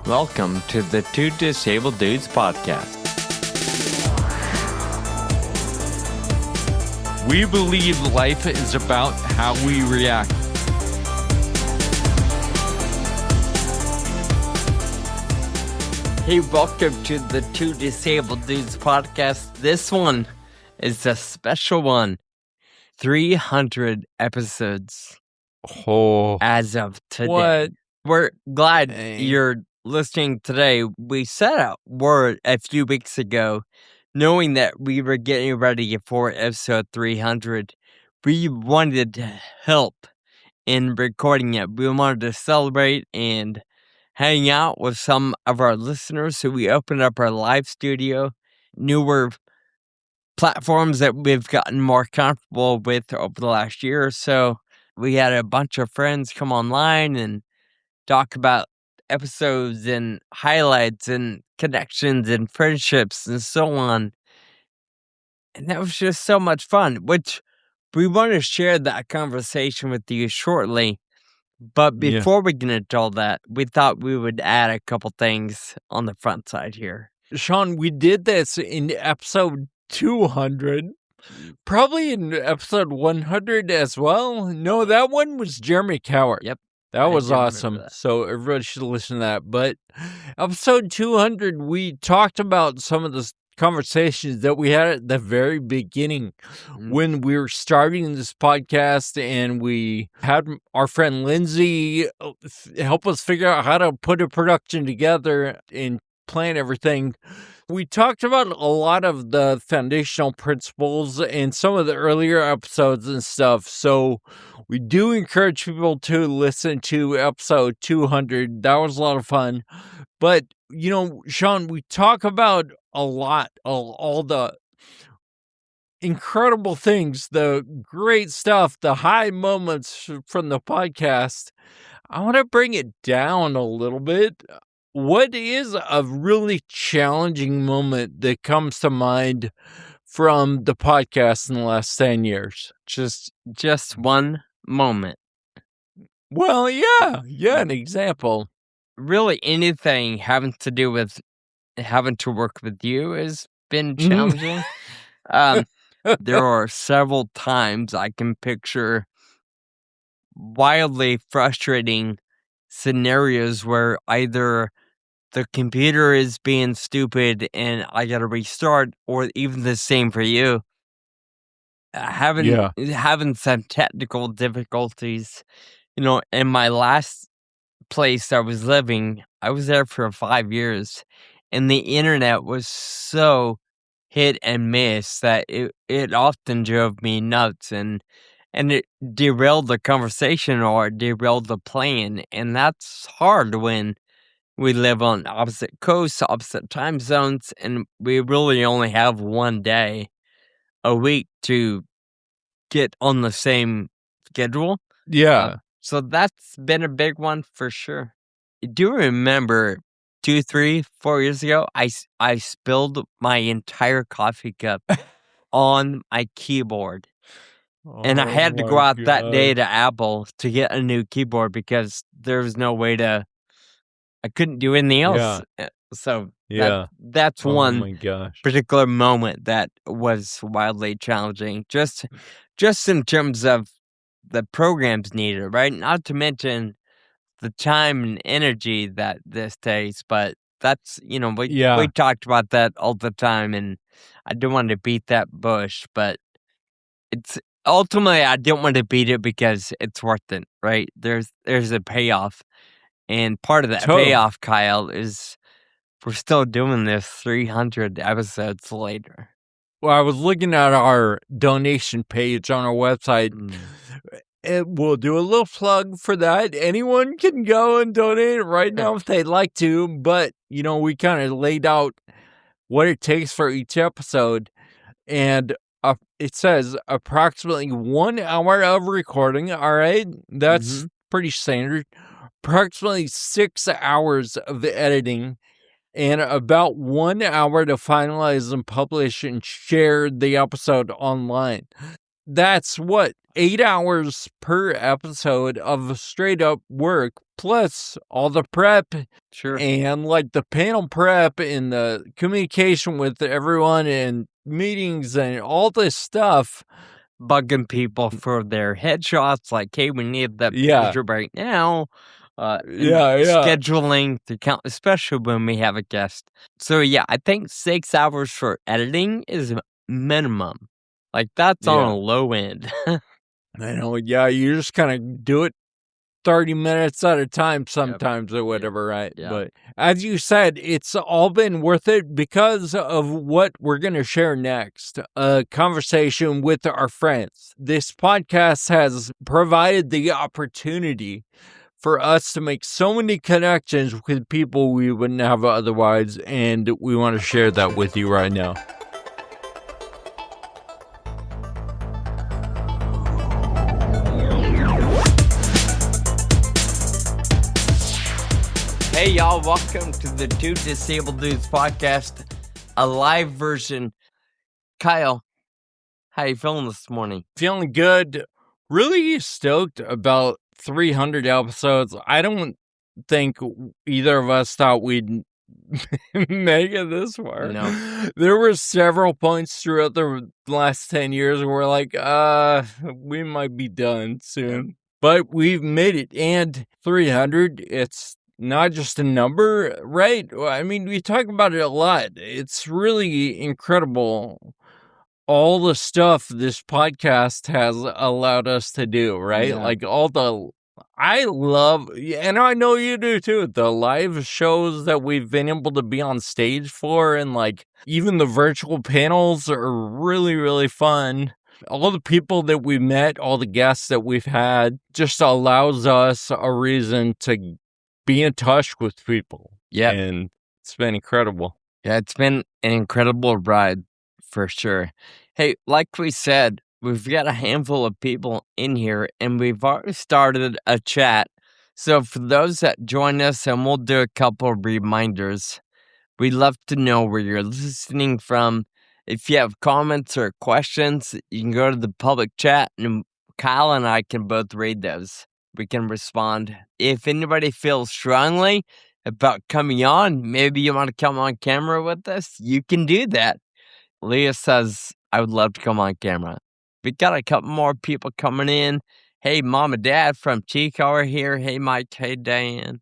Welcome to the Two Disabled Dudes podcast. We believe life is about how we react. Hey, welcome to the Two Disabled Dudes podcast. This one is a special one. 300 episodes as of today. What? We're glad you're listening today. We set out word a few weeks ago, knowing that we were getting ready for episode 300. We wanted to help in recording it. We wanted to celebrate and hang out with some of our listeners, so we opened up our live studio, newer platforms that we've gotten more comfortable with over the last year or so. We had a bunch of friends come online and talk about episodes and highlights and connections and friendships and so on. And that was just so much fun, which we want to share that conversation with you shortly. But before we get into all that, we thought we would add a couple things on the front side here. Sean, we did this in episode 200, probably in episode 100 as well. No, that one was Jeremy Cowart. Yep. That was awesome. So everybody should listen to that. But episode 200, we talked about some of the conversations that we had at the very beginning when we were starting this podcast, and we had our friend Lindsay help us figure out how to put a production together and plan everything. We talked about a lot of the foundational principles in some of the earlier episodes and stuff. So we do encourage people to listen to episode 200. That was a lot of fun. But, you know, Sean, we talk about a lot, all the incredible things, the great stuff, the high moments from the podcast. I want to bring it down a little bit. What is a really challenging moment that comes to mind from the podcast in the last 10 years? Just one moment. Well, yeah, an example. Really, anything having to do with having to work with you has been challenging. There are several times I can picture wildly frustrating scenarios where either the computer is being stupid and I gotta restart, or even the same for you. Having some technical difficulties. You know, in my last place I was living, I was there for 5 years, and the internet was so hit and miss that it often drove me nuts, and it derailed the conversation or derailed the plan, and that's hard when we live on opposite coasts, opposite time zones, and we really only have one day a week to get on the same schedule. Yeah. So that's been a big one for sure. Do you remember 2, 3, 4 years ago, I spilled my entire coffee cup on my keyboard. And I had to go out that day to Apple to get a new keyboard because there was no way I couldn't do anything else. So that's one particular moment that was wildly challenging. Just in terms of the programs needed, right? Not to mention the time and energy that this takes, but that's, you know, we talked about that all the time, and I don't want to beat that bush, but it's ultimately I don't want to beat it because it's worth it, right? There's a payoff. And part of that payoff, Kyle, is we're still doing this 300 episodes later. Well, I was looking at our donation page on our website. We'll do a little plug for that. Anyone can go and donate right now if they'd like to. But, you know, we kind of laid out what it takes for each episode. And it says approximately 1 hour of recording. All right. That's pretty standard. Approximately 6 hours of editing, and about 1 hour to finalize and publish and share the episode online. that's what, 8 hours per episode of straight up work, plus all the prep Sure. and like the panel prep and the communication with everyone and meetings and all this stuff. Bugging people for their headshots, like, hey, we need that picture right now. Scheduling to count, especially when we have a guest. So yeah, I think 6 hours for editing is minimum. Like, that's on a low end. I know, you just kind of do it 30 minutes at a time sometimes or whatever, right? Yeah. But as you said, it's all been worth it because of what we're going to share next, a conversation with our friends. This podcast has provided the opportunity for us to make so many connections with people we wouldn't have otherwise, and we want to share that with you right now. Hey, y'all, welcome to the Two Disabled Dudes podcast, a live version. Kyle, how you feeling this morning? Feeling good. Really stoked about 300 episodes. I don't think either of us thought we'd make it this far. No. There were several points throughout the last 10 years where we're like, we might be done soon. But we've made it, and 300, it's not just a number, right? I mean, we talk about it a lot. It's really incredible, all the stuff this podcast has allowed us to do, right? Yeah. Like I love, and I know you do too, the live shows that we've been able to be on stage for, and like even the virtual panels are really, really fun. All the people that we met, all the guests that we've had, just allows us a reason to be in touch with people. Yeah. And it's been incredible. Yeah, it's been an incredible ride for sure. Hey, like we said, we've got a handful of people in here, and we've already started a chat. So for those that join us, and we'll do a couple of reminders, we'd love to know where you're listening from. If you have comments or questions, you can go to the public chat, and Kyle and I can both read those. We can respond. If anybody feels strongly about coming on, maybe you want to come on camera with us, you can do that. Leah says, I would love to come on camera. We got a couple more people coming in. Hey, Mom and Dad from Chico are here. Hey, Mike. Hey, Diane.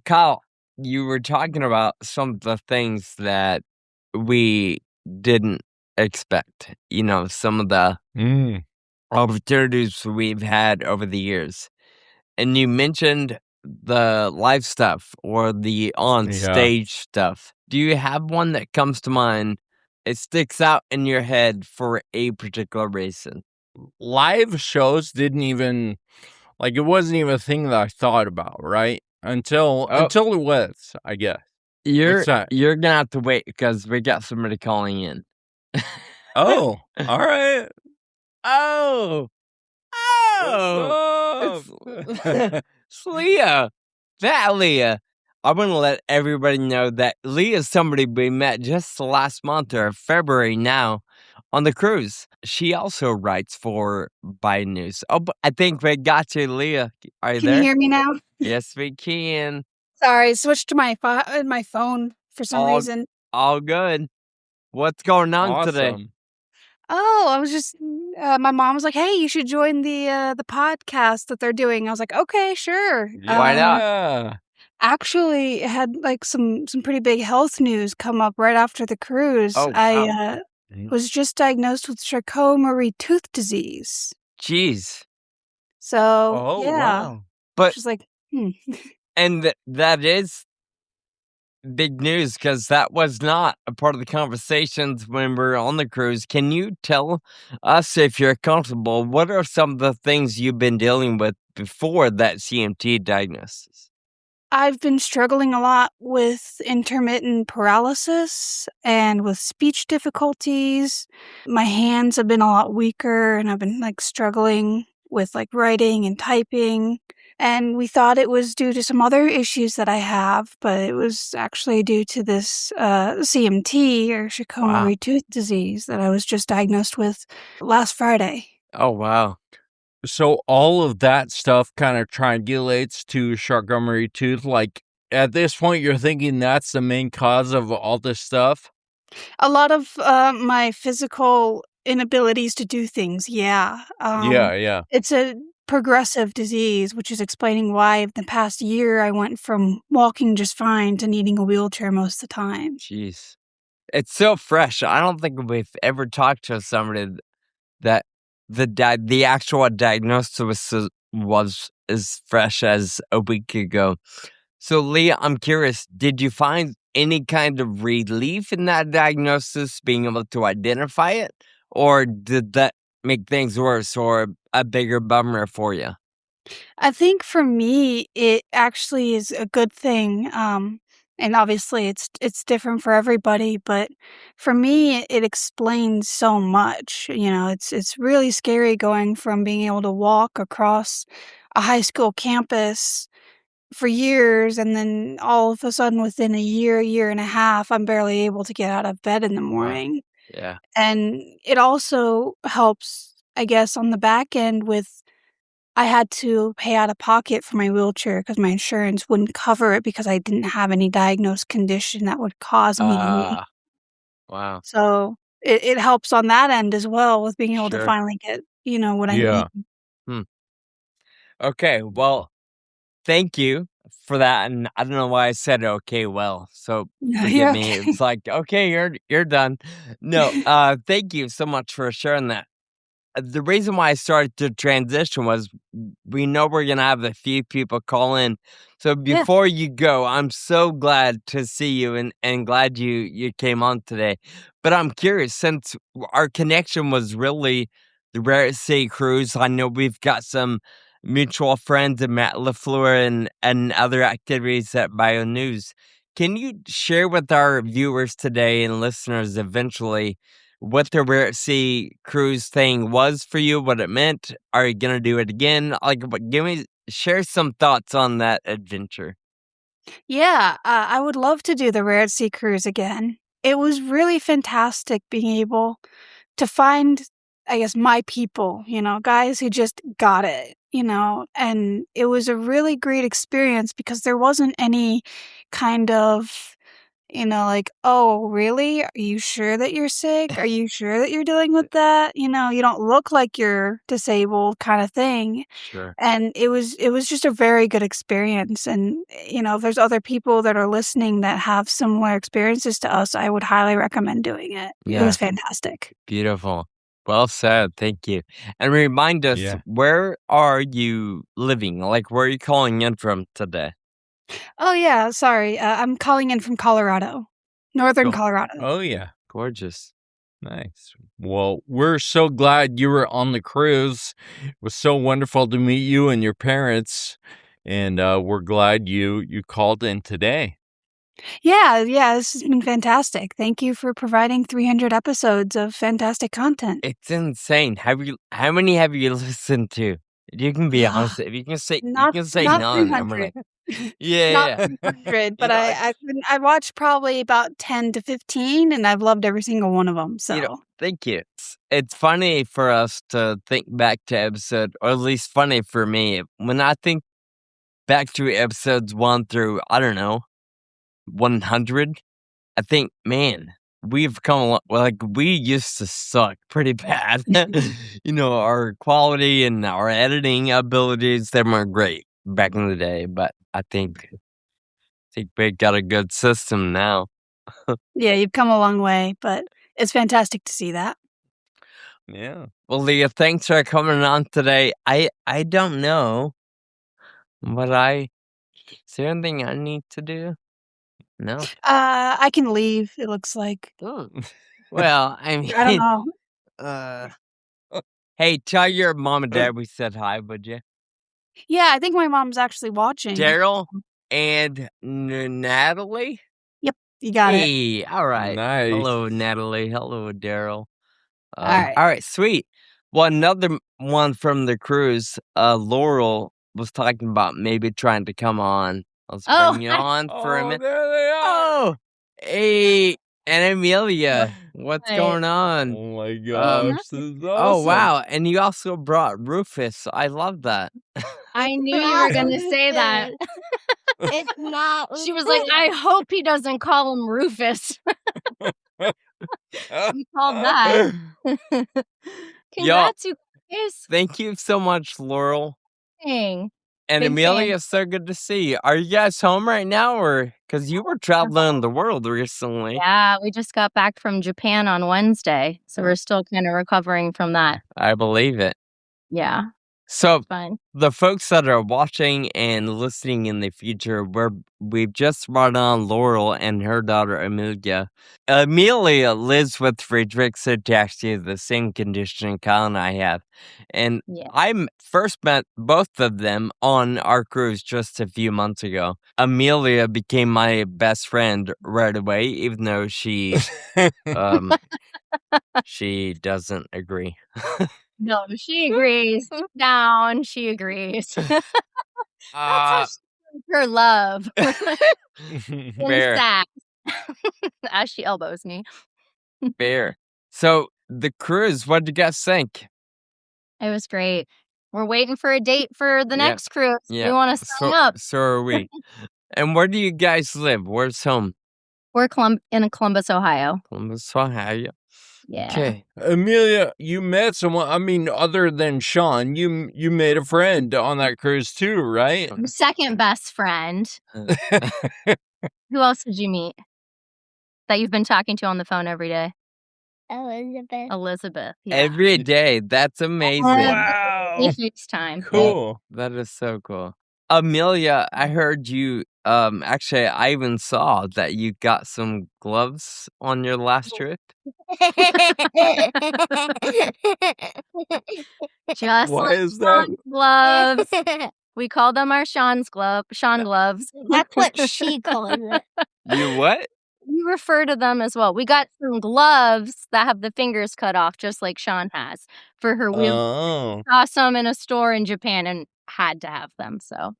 Kyle, you were talking about some of the things that we didn't expect. Some of the opportunities we've had over the years. And you mentioned the live stuff or the on-stage stuff. Do you have one that comes to mind? It sticks out in your head for a particular reason. Live shows didn't even, it wasn't even a thing that I thought about, right? Until it was, I guess. You're gonna have to wait because we got somebody calling in. Oh, all right. Oh, it's Leah. That Leah. I want to let everybody know that Leah is somebody we met just last month or February now on the cruise. She also writes for Biden News. Oh, but I think we got you, Leah. Are you there? Can you hear me now? Yes, we can. Sorry, I switched to my phone for some reason. All good. What's going on today? Oh, I was just my mom was like, "Hey, you should join the podcast that they're doing." I was like, "Okay, sure." Why not? Actually, it had some pretty big health news come up right after the cruise. Oh, wow. I was just diagnosed with Charcot-Marie tooth disease. Jeez. So, yeah. Wow. But she's like, and that is big news because that was not a part of the conversations when we were on the cruise. Can you tell us, if you're comfortable, what are some of the things you've been dealing with before that CMT diagnosis? I've been struggling a lot with intermittent paralysis and with speech difficulties. My hands have been a lot weaker, and I've been struggling with writing and typing. And we thought it was due to some other issues that I have, but it was actually due to this CMT or Charcot-Marie tooth disease that I was just diagnosed with last Friday. Oh, wow. So all of that stuff kind of triangulates to Montgomery tooth. Like at this point, you're thinking that's the main cause of all this stuff. A lot of my physical inabilities to do things. Yeah. Yeah. It's a progressive disease, which is explaining why in the past year I went from walking just fine to needing a wheelchair most of the time. Jeez. It's so fresh. I don't think we've ever talked to somebody that the actual diagnosis was as fresh as a week ago. So, Leah, I'm curious, did you find any kind of relief in that diagnosis, being able to identify it? Or did that make things worse or a bigger bummer for you? I think for me, it actually is a good thing. And obviously it's different for everybody, but for me, it explains so much. You know, it's really scary going from being able to walk across a high school campus for years, and then all of a sudden within a year and a half, I'm barely able to get out of bed in the Wow. morning. Yeah. And it also helps, I guess, on the back end with I had to pay out of pocket for my wheelchair because my insurance wouldn't cover it because I didn't have any diagnosed condition that would cause me to need. Wow. So it helps on that end as well with being able to Sure. finally get, what I need. Yeah. Hmm. Okay. Well, thank you for that. And I don't know why I said okay, well. So No, forgive you're me. okay. It's like, okay, you're done. No, thank you so much for sharing that. The reason why I started to transition was we know we're gonna have a few people call in. So Yeah. before you go, I'm so glad to see you and glad you came on today. But I'm curious, since our connection was really the Rare Sea Cruise, I know we've got some mutual friends in Matt LaFleur and other activities at Bio News. Can you share with our viewers today and listeners eventually what the Rare Sea Cruise thing was for you, what it meant? Are you gonna do it again? Like, share some thoughts on that adventure. Yeah, I would love to do the Rare Sea Cruise again. It was really fantastic being able to find, I guess, my people, guys who just got it, and it was a really great experience because there wasn't any kind of, like, "Oh, really? Are you sure that you're sick? Are you sure that you're dealing with that? You don't look like you're disabled," kinda thing. Sure. And it was just a very good experience, and, if there's other people that are listening that have similar experiences to us, I would highly recommend doing it. It Yeah, was fantastic. beautiful. Well said. Thank you. And remind us, Yeah. where are you living? Like, where are you calling in from today? Oh, yeah, sorry, I'm calling in from Colorado. Northern Cool. Colorado. Oh, yeah. Gorgeous. Nice. Well, we're so glad you were on the cruise. It was so wonderful to meet you and your parents, and we're glad you called in today. Yeah, this has been fantastic. Thank you for providing 300 episodes of fantastic content. It's insane. How many have you listened to? You can be honest. If you Not can say not none, and we're 300. like, yeah, Not yeah. 300, You but know, I watched probably about 10 to 15, and I've loved every single one of them. So thank you. It's funny for us to think back to episode, or at least funny for me when I think back to episodes 1 through, I don't know, 100. I think, man, we've come a lot. Well, like, we used to suck pretty bad. Our quality and our editing abilities, they weren't great back in the day, but I think we got a good system now. yeah, you've come a long way, but it's fantastic to see that. Yeah. Well, Leah, thanks for coming on today. I don't know, but is there anything I need to do? No. I can leave. It looks like Well, I I don't mean, know. uh, hey, tell your mom and dad we said hi, would you? Yeah, I think my mom's actually watching. Daryl and Natalie? Yep, you got it. Hey, all right. Nice. Hello, Natalie. Hello, Daryl. All right. All right, sweet. Well, another one from the cruise, Laurel was talking about maybe trying to come on. Let's Oh, bring you on for a minute. There they are. Oh, hey, And Amelia, what's going on? Oh my gosh, this is awesome. Oh, wow. And you also brought Rufus. I love that. I knew you were going to say that. It's not. She was like, I hope he doesn't call him Rufus. You called that. Congrats, you guys. Thank you so much, Laurel. Dang. And Big Amelia, fan. so good to see you. Are you guys home right now, or because you were traveling the world recently? Yeah, we just got back from Japan on Wednesday, so we're still kind of recovering from that. I believe it. Yeah, So fun. the folks that are watching and listening in the future, we've just brought on Laurel and her daughter Amelia. Amelia lives with Friedrich's ataxia, the same condition Kyle and I have. And Yeah. I first met both of them on our cruise just a few months ago. Amelia became my best friend right away, even though she she doesn't agree. No, she agrees. Down, she agrees. That's how she shows her love. In Fair. sacks. As she elbows me. Fair. So the cruise, what did you guys think? It was great. We're waiting for a date for the Yeah. next cruise. Yeah. We want to sign up. So are we. And where do you guys live? Where's home? We're in Columbus, Ohio. Columbus, Ohio. Yeah. Okay. Amelia, you met someone. I mean, other than Sean, you made a friend on that cruise too, right? Your second best friend. Who else did you meet that you've been talking to on the phone every day? Elizabeth. Yeah. Every day. That's amazing. Wow. FaceTime. Cool. That is so cool. Amelia, I heard you, actually, I even saw that you got some gloves on your last trip. Just Why like is that? Sean's gloves. We call them our Sean gloves. That's what she calls it. You what? We refer to them as well. We got some gloves that have the fingers cut off, just like Sean has, for her wheel. Oh. Saw some in a store in Japan and had to have them. So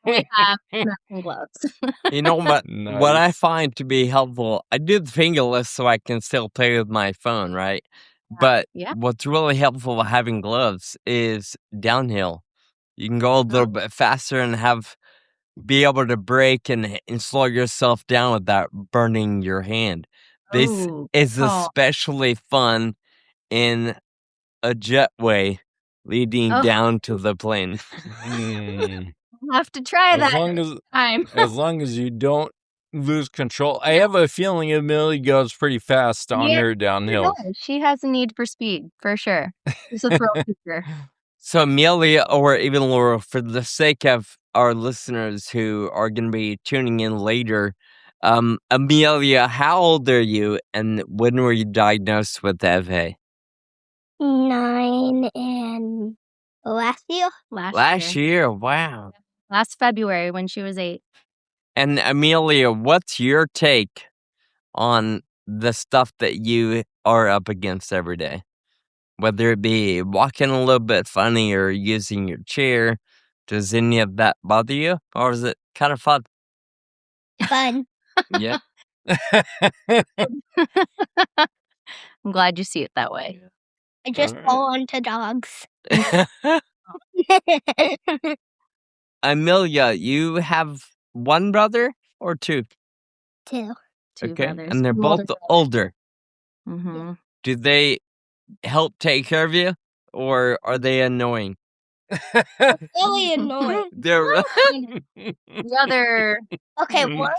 we have matching gloves. You know what? Nice. What I find to be helpful, I do the fingerless so I can still play with my phone, right? But Yeah. what's really helpful with having gloves is downhill. You can go a little bit faster and be able to brake and slow yourself down without burning your hand. This Ooh, is cool. especially fun in a jetway leading Oh. down to the plane. We'll have to try As that long next as time. as long as you don't lose control. I have a feeling Amelia goes pretty fast on Yeah, her downhill. She has a need for speed, for sure. She's a thrill seeker. So Amelia, or even Laura, for the sake of our listeners who are going to be tuning in later, Amelia, how old are you, and when were you diagnosed with FA? 9 and last year. Last year, wow. Last February when she was 8. And Amelia, what's your take on the stuff that you are up against every day? Whether it be walking a little bit funny or using your chair, does any of that bother you? Or is it kind of fun? Fun. Yeah. I'm glad you see it that way. I just fall onto dogs. Amelia, you have one brother or two? 2. Two Okay. brothers. And they're Two both older. Mm-hmm. Do they help take care of you, or are they annoying? Really annoying. They're The other. Okay, one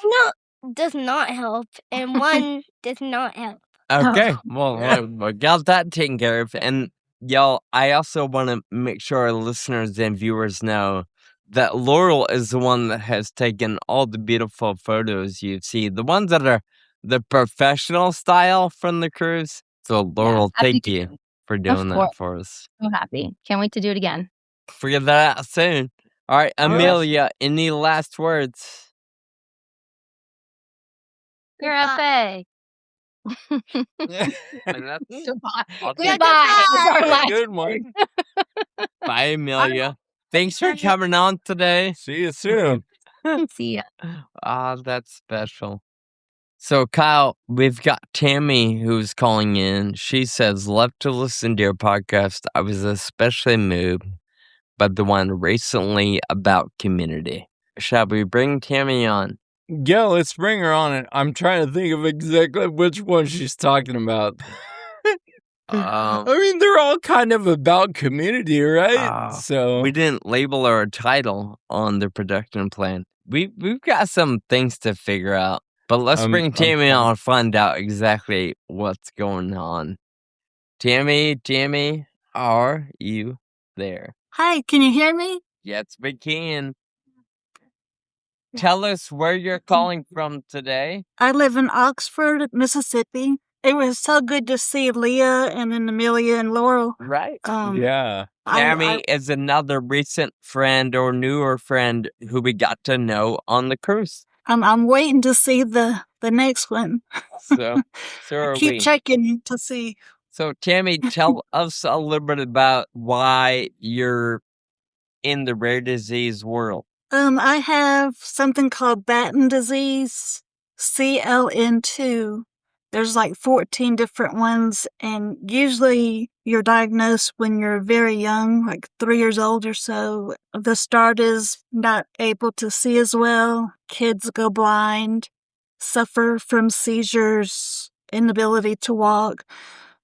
does not help, and one does not help. okay. Well, we got that taken care of. And y'all, I also want to make sure our listeners and viewers know that Laurel is the one that has taken all the beautiful photos you see, the ones that are the professional style from the cruise. So Laurel, thank you for doing that for us. So happy. Can't wait to do it again. Figure that out soon. All right, Amelia, any last words? You're FA. Goodbye. Goodbye. It's our last Good one. Bye, Amelia. Thanks for coming on today. See you soon. See ya. Ah, that's special. So, Kyle, we've got Tammy who's calling in. She says, love to listen to your podcast. I was especially moved by the one recently about community. Shall we bring Tammy on? Yeah, let's bring her on. And I'm trying to think of exactly which one she's talking about. I mean, they're all kind of about community, right? So we didn't label our title on the production plan. We've got some things to figure out. But let's bring Tammy on and find out exactly what's going on. Tammy, are you there? Hi, can you hear me? Yes, we can. Tell us where you're calling from today. I live in Oxford, Mississippi. It was so good to see Leah and then Amelia and Laurel. Right. Yeah. Tammy is another recent friend or newer friend who we got to know on the cruise. I'm waiting to see the next one. So I keep checking to see. So Tammy, tell us a little bit about why you're in the rare disease world. I have something called Batten disease, CLN2. There's like 14 different ones, and usually you're diagnosed when you're very young, like 3 years old or so. The start is not able to see as well. Kids go blind, suffer from seizures, inability to walk.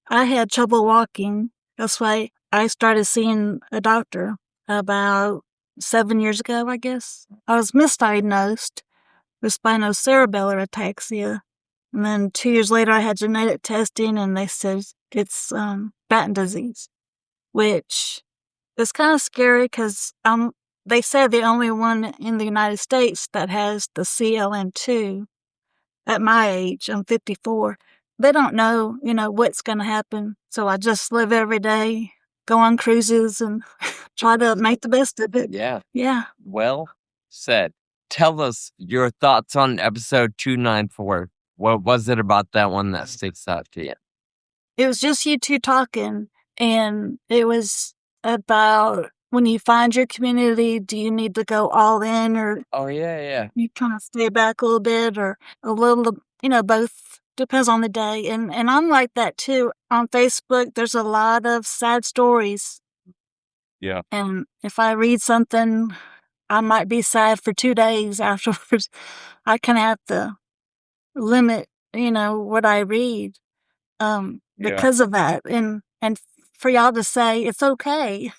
I had trouble walking. That's why I started seeing a doctor about 7 years ago, I guess. I was misdiagnosed with spinocerebellar ataxia. And then 2 years later, I had genetic testing, and they said it's Batten disease, which is kind of scary because they said the only one in the United States that has the CLN2 at my age. I'm 54. They don't know, what's going to happen. So I just live every day, go on cruises, and try to make the best of it. Yeah. Yeah. Well said. Tell us your thoughts on episode 294. What was it about that one that sticks out to you? It was just you two talking, and it was about when you find your community, do you need to go all in, or you kind of stay back a little bit, or a little, both. Depends on the day. And I'm like that too. On Facebook, there's a lot of sad stories. Yeah. And if I read something, I might be sad for 2 days afterwards. I kind of have to limit, what I read because of that. And for y'all to say it's okay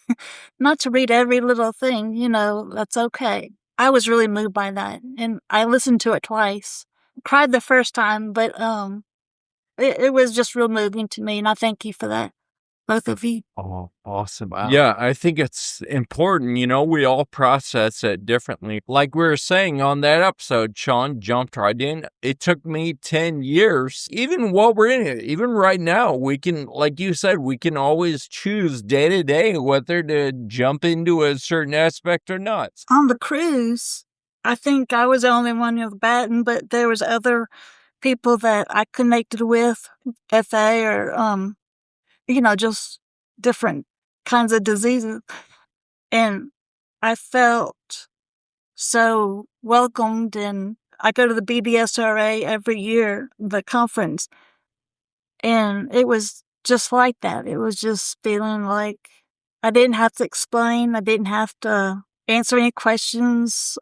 not to read every little thing, that's okay. I was really moved by that. And I listened to it twice. Cried the first time, but it was just real moving to me, and I thank you for that, both of you. Oh, awesome. Wow. Yeah, I think it's important, we all process it differently. Like we were saying on that episode, Sean jumped right in. It took me 10 years. Even while we're in it, even right now, we can, like you said, we can always choose day to day whether to jump into a certain aspect or not. On the cruise, I think I was the only one with Batten, but there was other people that I connected with, FA or, just different kinds of diseases. And I felt so welcomed, and I go to the BDSRA every year, the conference, and it was just like that. It was just feeling like I didn't have to explain. I didn't have to answer any questions.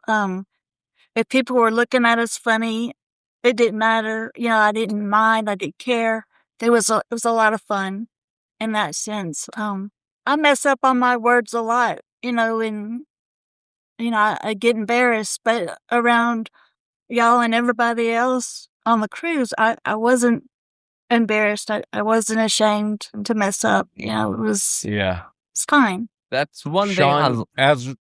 If people were looking at us funny, it didn't matter. I didn't mind. I didn't care. It was a lot of fun in that sense. I mess up on my words a lot, and, I get embarrassed, but around y'all and everybody else on the cruise, I wasn't embarrassed. I wasn't ashamed to mess up. It was, it's fine. That's one Sean, thing.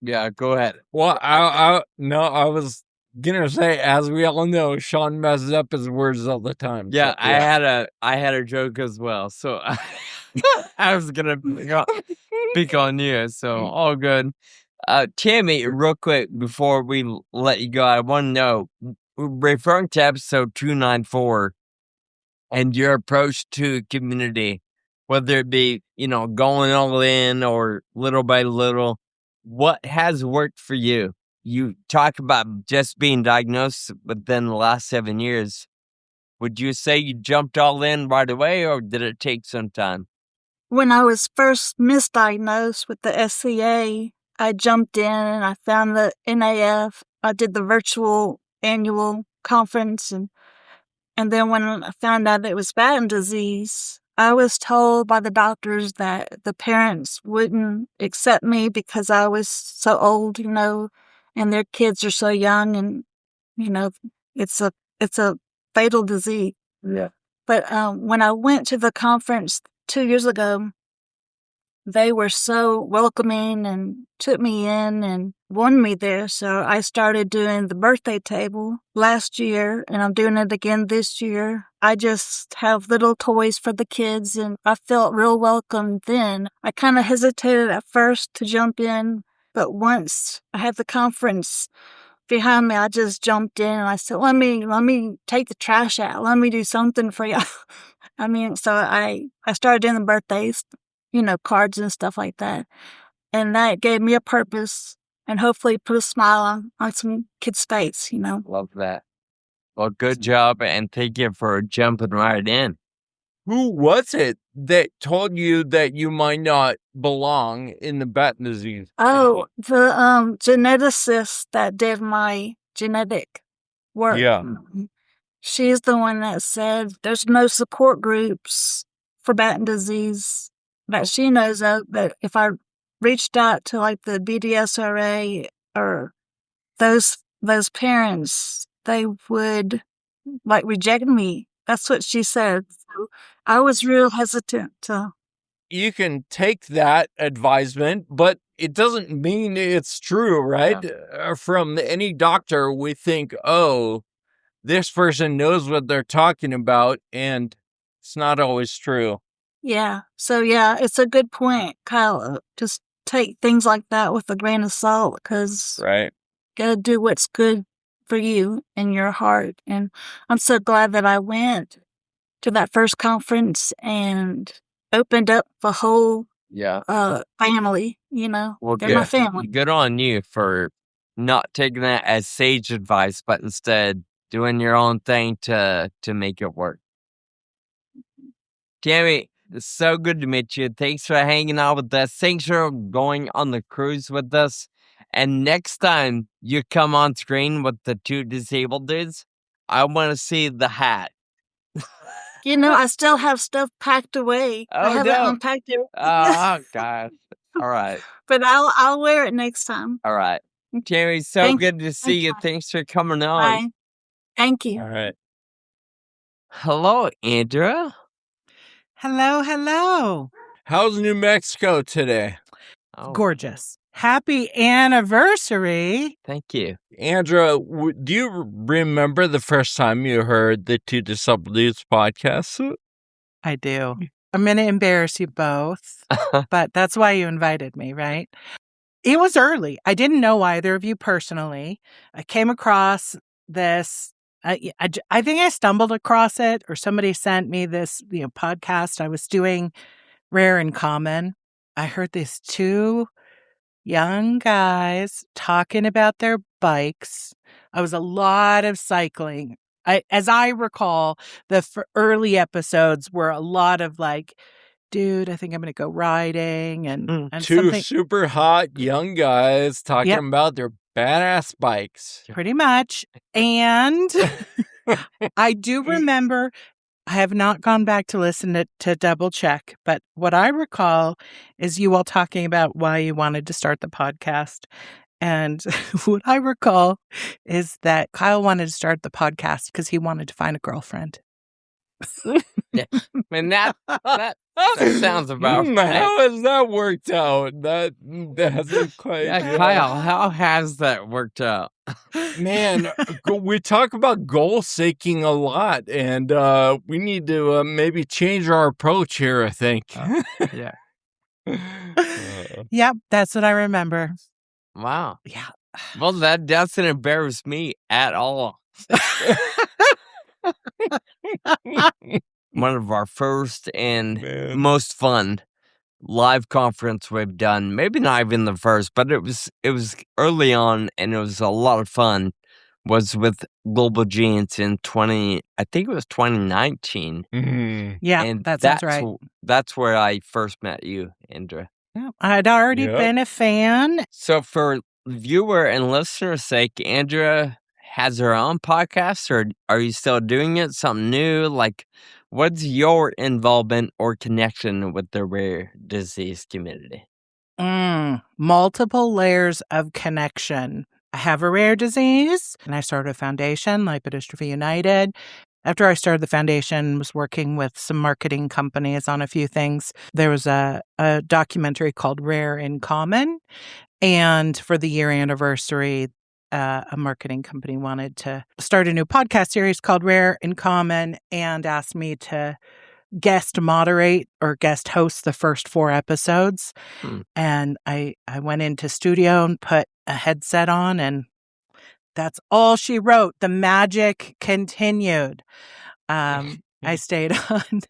Yeah, go ahead. Well, I was gonna say, as we all know, Sean messes up his words all the time. Yeah, so, I had a joke as well, so I was gonna pick on you. So all good. Tammy, real quick before we let you go, I want to know, referring to episode 294 and your approach to community, whether it be going all in or little by little. What has worked for you? You talk about just being diagnosed, but then the last 7 years, Would you say you jumped all in right away, or did it take some time? When I was first misdiagnosed with the SCA, I jumped in and I found the NAF. I did the virtual annual conference, and then when I found out it was Batten disease, I was told by the doctors that the parents wouldn't accept me because I was so old, and their kids are so young, and it's a fatal disease. Yeah. But when I went to the conference 2 years ago, they were so welcoming and took me in and wanted me there. So I started doing the birthday table last year, and I'm doing it again this year. I just have little toys for the kids, and I felt real welcome then. I kind of hesitated at first to jump in, but once I had the conference behind me, I just jumped in and I said, let me take the trash out. Let me do something for y'all. So I started doing the birthdays, cards and stuff like that. And that gave me a purpose and hopefully put a smile on some kids' face, Love that. Well, good job, and thank you for jumping right in. Who was it that told you that you might not belong in the Batten disease? Oh, the geneticist that did my genetic work. Yeah. She's the one that said there's no support groups for Batten disease that she knows of, but if I reached out to like the BDSRA or those parents, they would like reject me. That's what she said. So I was real hesitant to. You can take that advisement, but it doesn't mean it's true, right? Yeah. From any doctor, we think, oh, this person knows what they're talking about, and it's not always true. Yeah. So, yeah, it's a good point, Kyle. Just take things like that with a grain of salt, because Right. gotta do what's good for you and your heart. And I'm so glad that I went to that first conference and opened up the whole family, Well, they're my family. Good on you for not taking that as sage advice, but instead doing your own thing to make it work. Tammy, it's so good to meet you. Thanks for hanging out with us. Thanks for going on the cruise with us. And next time you come on screen with the two disabled dudes, I want to see the hat. I still have stuff packed away. I haven't unpacked it. Oh, gosh. All right. But I'll wear it next time. All right. Tammy, so good to see you. Thanks for coming on. Bye. Thank you. All right. Hello, Andrea. Hello. How's New Mexico today? Oh, Gorgeous. Happy anniversary. thank you. Andrea, do you remember the first time you heard the Two Disabled Dudes podcast? I do. I'm going to embarrass you both, but that's why you invited me, right? It was early. I didn't know either of you personally. I came across this. I think I stumbled across it, or somebody sent me this podcast I was doing, Rare and Common. I heard these two young guys talking about their bikes. I was a lot of cycling. As I recall, the early episodes were a lot of like, dude, I think I'm going to go riding. And two super hot young guys talking about their badass bikes. Pretty much. And I do remember, I have not gone back to listen to double check, but what I recall is you all talking about why you wanted to start the podcast. And what I recall is that Kyle wanted to start the podcast because he wanted to find a girlfriend. Yeah. I mean, that sounds about right. How has that worked out? That hasn't quite. Yeah, Kyle, how has that worked out? Man, we talk about goal seeking a lot, and we need to maybe change our approach here, I think. Yeah. Yep, that's what I remember. Wow. Yeah. Well, that doesn't embarrass me at all. One of our first and most fun live conference we've done. Maybe not even the first, but it was early on, and it was a lot of fun. was with Global Genes in I think it was 2019. Yeah, And that sounds right. That's where I first met you, Indra. Yeah, I'd already been a fan. So for viewer and listener's sake, Andrea has her own podcast, or are you still doing it? Something new? Like, what's your involvement or connection with the rare disease community? Multiple layers of connection. I have a rare disease, and I started a foundation, Lipodystrophy United. After I started the foundation, was working with some marketing companies on a few things. There was a documentary called Rare in Common, and for the year anniversary, a marketing company wanted to start a new podcast series called Rare in Common and asked me to guest moderate or guest host the first 4 episodes. And I went into studio and put a headset on, and that's all she wrote. The magic continued. I stayed on.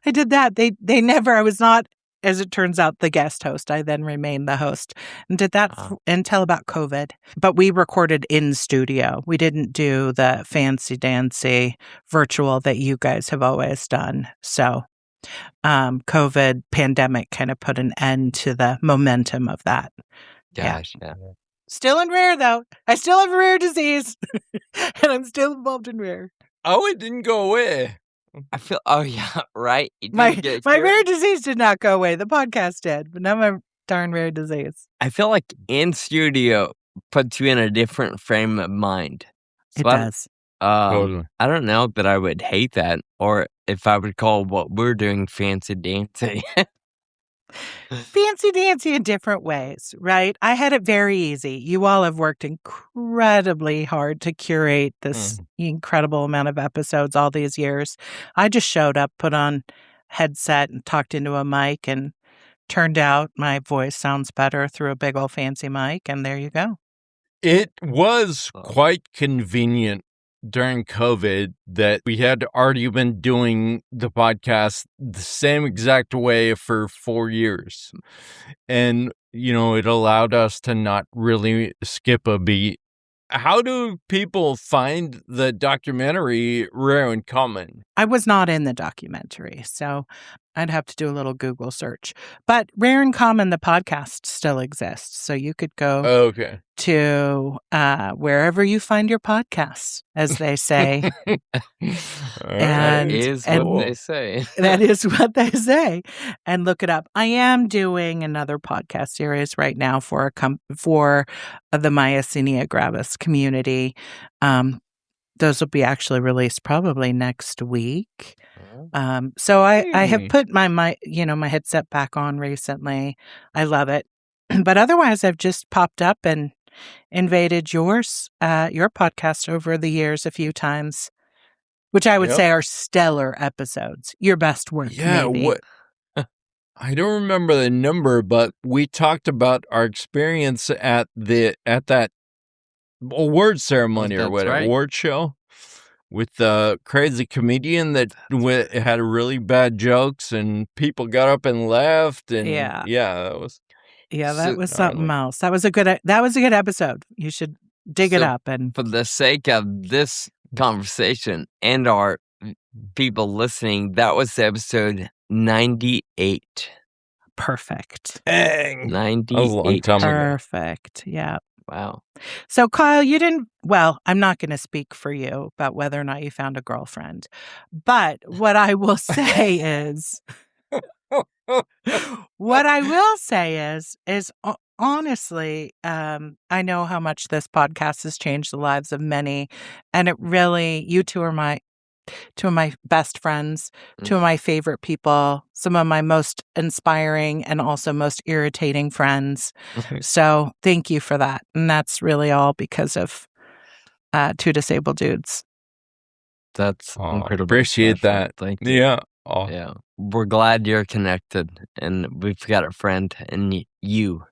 I did that. They never, I was not, as it turns out, the guest host. I then remained the host and did that until about COVID. But we recorded in studio. We didn't do the fancy dancy virtual that you guys have always done. So COVID pandemic kind of put an end to the momentum of that. Gosh, yeah. Still in rare, though. I still have a rare disease, and I'm still involved in rare. Oh, it didn't go away. I feel, yeah, right. My rare disease did not go away. The podcast did, but now my darn rare disease. I feel like in studio puts you in a different frame of mind. So it does. Totally. I don't know that I would hate that, or if I would call what we're doing fancy dancy. Fancy dancy in different ways, right? I had it very easy. You all have worked incredibly hard to curate this incredible amount of episodes all these years. I just showed up, put on headset and talked into a mic, and turned out my voice sounds better through a big old fancy mic, and there you go. It was quite convenient during COVID that we had already been doing the podcast the same exact way for 4 years. And, it allowed us to not really skip a beat. How do people find the documentary Rare in Common? I was not in the documentary, so I'd have to do a little Google search. But Rare in Common, the podcast, still exists. So you could go to wherever you find your podcasts, as they say. That is what they say. That is what they say. And look it up. I am doing another podcast series right now for the myasthenia gravis community. Those will be actually released probably next week. So I have put my headset back on recently. I love it. But otherwise, I've just popped up and invaded your podcast over the years a few times, which I would say are stellar episodes. Your best work. Yeah. maybe. I don't remember the number, but we talked about our experience at that award ceremony or whatever, award show with the crazy comedian that had really bad jokes and people got up and left. And that was something else. That was a good episode. You should dig it up. And for the sake of this conversation and our people listening, that was episode 98. Perfect. Dang. 98. Perfect. Yeah. Wow. So, Kyle, I'm not going to speak for you about whether or not you found a girlfriend. But what I will say is, honestly, I know how much this podcast has changed the lives of many. And it really, you two are two of my best friends, two of my favorite people, some of my most inspiring and also most irritating friends. So thank you for that. And that's really all because of two disabled dudes. That's incredible. Appreciate special. that. Thank you. Yeah. Yeah. We're glad you're connected, and we've got a friend in you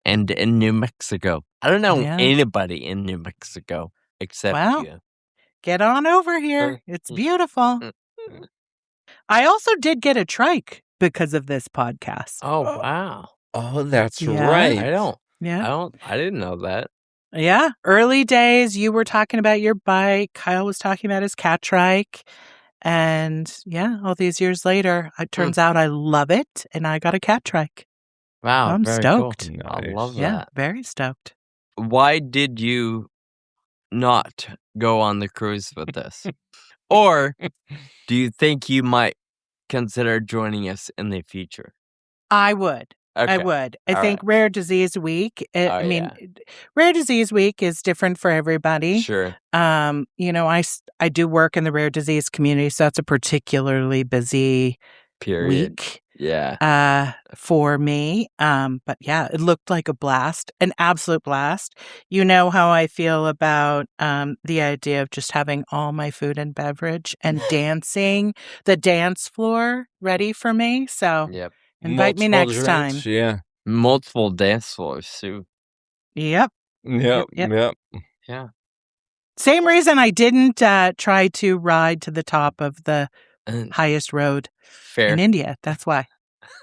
and in New Mexico. I don't know anybody in New Mexico except you. Get on over here. It's beautiful. I also did get a trike because of this podcast. Oh, wow. Oh, that's right. I didn't know that. Yeah. Early days, you were talking about your bike. Kyle was talking about his cat trike. And yeah, all these years later, it turns out I love it. And I got a cat trike. Wow, I'm very stoked. cool. I love Yeah, that. very stoked. Why did you not go on the cruise with us? Or do you think you might consider joining us in the future? I would. I Okay. would. I All think Rare Disease Week. Oh, yeah. Rare Disease Week is different for everybody. Sure. I do work in the rare disease community, so that's a particularly busy Period. week. Yeah. For me. But yeah, it looked like a blast, an absolute blast. You know how I feel about the idea of just having all my food and beverage and dancing, the dance floor ready for me. So Yep. invite me next time. Yeah. Multiple dance floors too. Yep. Yep. Yeah. Same reason I didn't try to ride to the top of the And highest road fair. in India. That's why.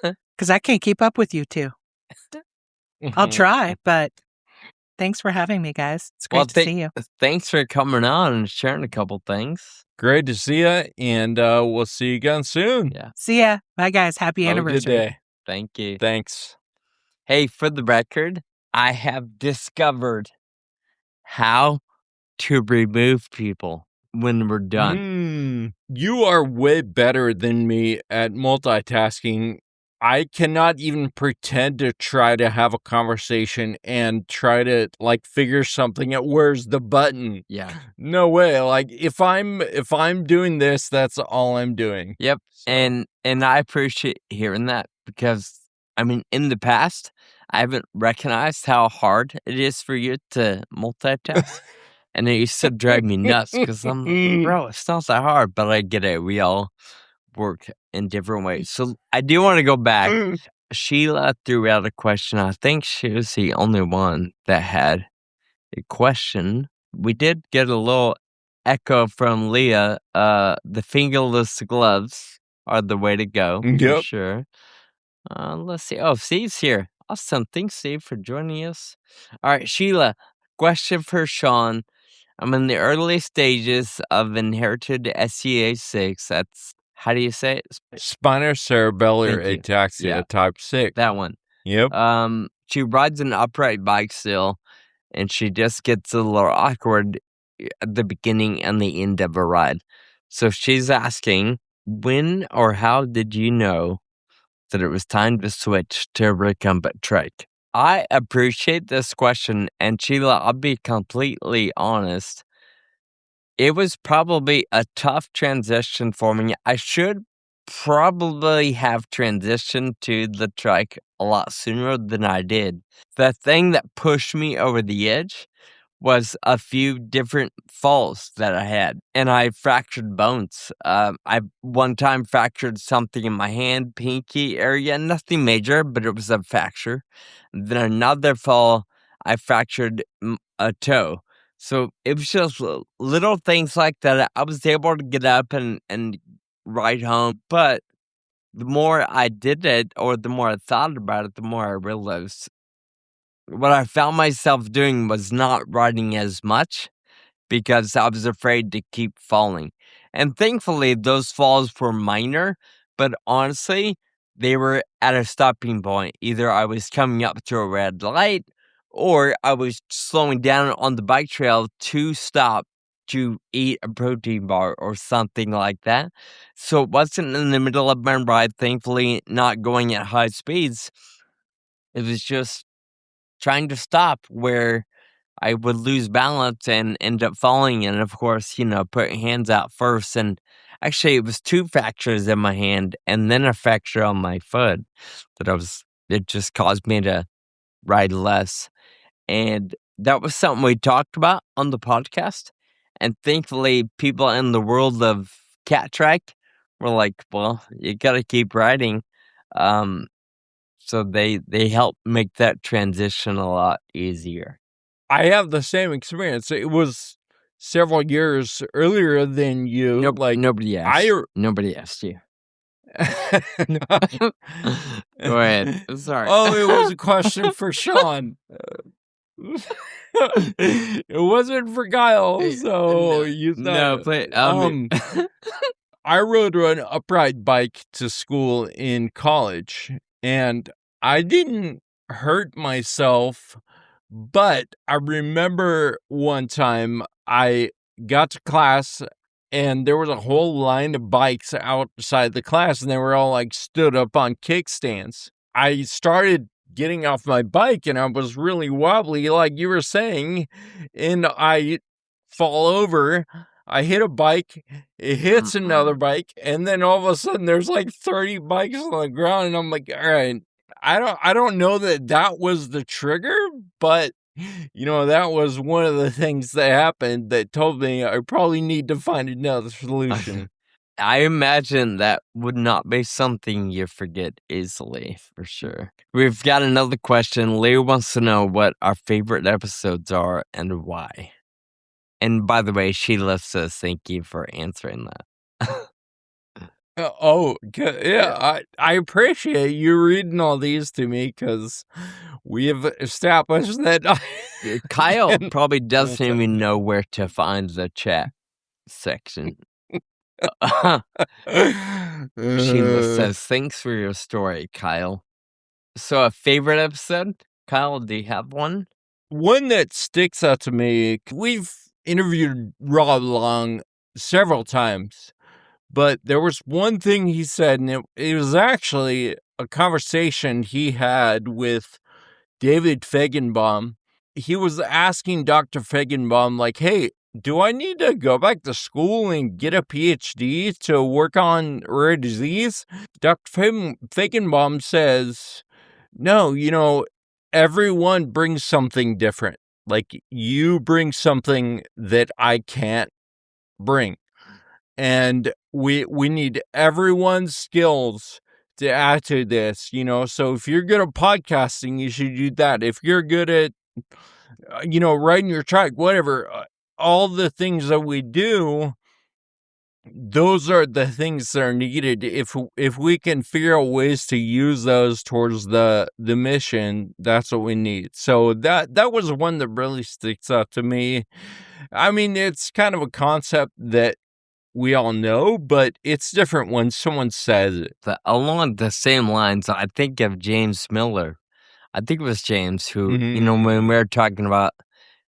Because I can't keep up with you two. I'll try, but thanks for having me, guys. It's great to see you. Thanks for coming on and sharing a couple things. Great to see you, and we'll see you again soon. Yeah. See ya. Bye, guys. Happy Have a anniversary. good day. Thank you. Thanks. Hey, for the record, I have discovered how to remove people when we're done. You are way better than me at multitasking. I cannot even pretend to try to have a conversation and try to figure something out. Where's the button? Yeah. No way. Like if I'm doing this, that's all I'm doing. Yep. So. And I appreciate hearing that because in the past, I haven't recognized how hard it is for you to multitask. And it used to drive me nuts because I'm like, bro, it's not that hard, but I get it. We all work in different ways. So I do want to go back. Sheila threw out a question. I think she was the only one that had a question. We did get a little echo from Leah. The fingerless gloves are the way to go. For sure. Let's see. Oh, Steve's here. Awesome. Thanks, Steve, for joining us. All right, Sheila, question for Sean. I'm in the early stages of inherited SCA6. That's, how do you say it? Spinocerebellar ataxia type 6. That one. Yep. She rides an upright bike still, and she just gets a little awkward at the beginning and the end of a ride. So she's asking, when or how did you know that it was time to switch to a recumbent trike? I appreciate this question, and Sheila, I'll be completely honest. It was probably a tough transition for me. I should probably have transitioned to the trike a lot sooner than I did. The thing that pushed me over the edge was a few different falls that I had, and I fractured bones. I one time fractured something in my hand, pinky area, nothing major, but it was a fracture. Then another fall, I fractured a toe. So it was just little things like that. I was able to get up and ride home, but the more I did it, or the more I thought about it, the more I realized what I found myself doing was not riding as much because I was afraid to keep falling. And thankfully, those falls were minor, but honestly, they were at a stopping point. Either I was coming up to a red light, or I was slowing down on the bike trail to stop to eat a protein bar or something like that. So it wasn't in the middle of my ride, thankfully not going at high speeds. It was just trying to stop where I would lose balance and end up falling. And of course, put hands out first. And actually, it was 2 fractures in my hand and then a fracture on my foot it just caused me to ride less. And that was something we talked about on the podcast. And thankfully, people in the world of cat trike were like, well, you got to keep riding. So they help make that transition a lot easier. I have the same experience. It was several years earlier than you. Nobody asked. Nobody asked you. Go ahead. Sorry. Oh, it was a question for Sean. It wasn't for Kyle, so use No, that. play. I rode an upright bike to school in college, and I didn't hurt myself, but I remember one time I got to class and there was a whole line of bikes outside the class, and they were all like stood up on kickstands. I started getting off my bike and I was really wobbly, like you were saying, and I fall over. I hit a bike, it hits another bike, and then all of a sudden there's like 30 bikes on the ground, and I'm like, all right, I don't know that was the trigger, but that was one of the things that happened that told me I probably need to find another solution. I imagine that would not be something you forget easily, for sure. We've got another question. Leo wants to know what our favorite episodes are and why. And by the way, Sheila says thank you for answering that. Yeah, I appreciate you reading all these to me, because we have established that Kyle probably doesn't even know where to find the chat section. Sheila says, thanks for your story, Kyle. So a favorite episode? Kyle, do you have one? One that sticks out to me, we've interviewed Rob Long several times, but there was one thing he said, and it was actually a conversation he had with David Feigenbaum. He was asking Dr. Feigenbaum, like, hey, do I need to go back to school and get a PhD to work on rare disease? Dr. Feigenbaum says, no, everyone brings something different. Like, you bring something that I can't bring. And we need everyone's skills to add to this, so if you're good at podcasting, you should do that. If you're good at, riding your trike, whatever, all the things that we do, those are the things that are needed. If we can figure out ways to use those towards the mission, that's what we need. So that was one that really sticks out to me. I mean, it's kind of a concept that we all know, but it's different when someone says it. Along the same lines, I think of James Miller. I think it was James who, when we were talking about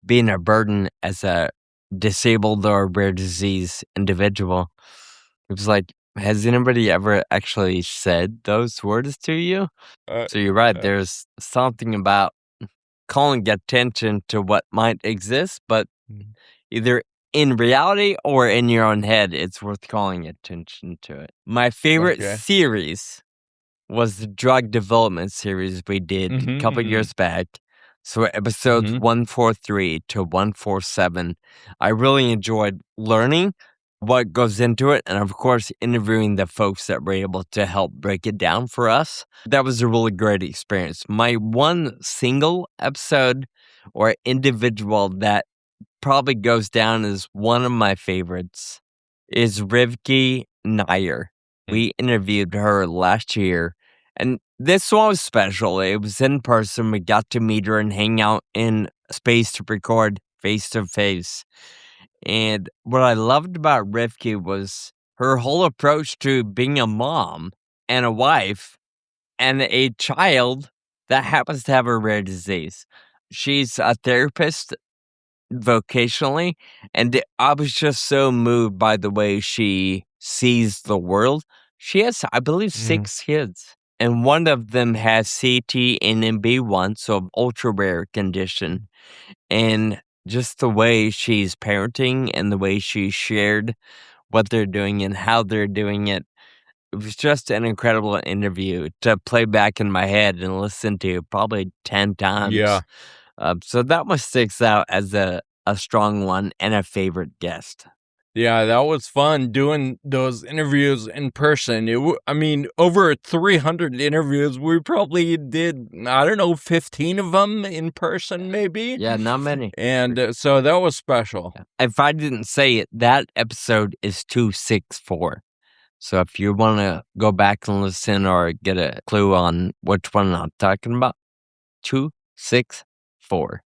being a burden as a disabled or rare disease individual, it was like, has anybody ever actually said those words to you? So you're right. There's something about calling attention to what might exist, but either in reality or in your own head, it's worth calling attention to it. My favorite series was the drug development series we did a couple years back. So episodes 143 to 147. I really enjoyed learning what goes into it, and of course, interviewing the folks that were able to help break it down for us. That was a really great experience. My one single episode or individual that probably goes down as one of my favorites is Rivki Nair. We interviewed her last year, and this one was special. It was in person. We got to meet her and hang out in space to record face to face. And what I loved about Rivki was her whole approach to being a mom and a wife and a child that happens to have a rare disease. She's a therapist vocationally, and I was just so moved by the way she sees the world. She has, I believe, 6 kids, and one of them has CTNMB1, so ultra rare condition. And just the way she's parenting and the way she shared what they're doing and how they're doing it, it was just an incredible interview to play back in my head and listen to probably 10 times. Yeah. So that one sticks out as a strong one and a favorite guest. Yeah, that was fun doing those interviews in person. Over 300 interviews. We probably did, 15 of them in person, maybe. Yeah, not many. And so that was special. If I didn't say it, that episode is 264. So if you want to go back and listen or get a clue on which one I'm talking about, 264.